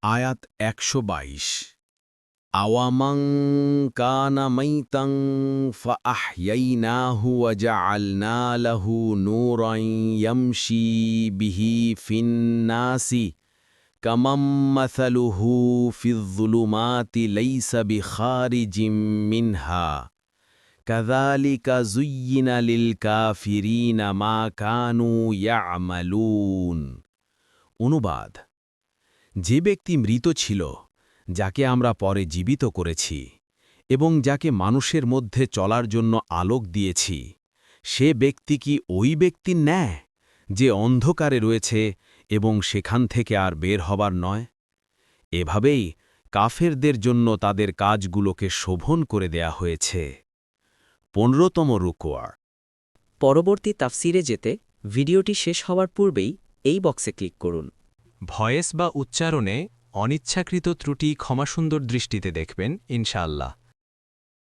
আয়াত ১২২ আওয়ামাং কানা মাইতাং ফাআহইয়াইনাহু ওয়া জাআলনা লাহু নূরান ইয়ামশি বিহি ফিন-নাসি কামান মাসালুহু ফিয-যুলুমাতি লাইসা বিখারিজিম মিনহা কাযালিকা যুয়্যিনা লিল-কাফিরিনা মা কানু ইয়া'মালুন। অনুবাদ: যে ব্যক্তি মৃত ছিল, যাকে আমরা পরে জীবিত করেছি এবং যাকে মানুষের মধ্যে চলার জন্য আলোক দিয়েছি, সে ব্যক্তি কি ওই ব্যক্তির ন্যায় যে অন্ধকারে রয়েছে এবং সেখান থেকে আর বের হবার নয়? এভাবেই কাফেরদের জন্য তাদের কাজগুলোকে শোভন করে দেয়া হয়েছে। ১৫তম রুকু। পরবর্তী তাফসিরে যেতে ভিডিওটি শেষ হওয়ার পূর্বেই এই বক্সে ক্লিক করুন। ভয়েস বা উচ্চারণে অনিচ্ছাকৃত ত্রুটি ক্ষমাসুন্দর দৃষ্টিতে দেখবেন ইনশাআল্লাহ।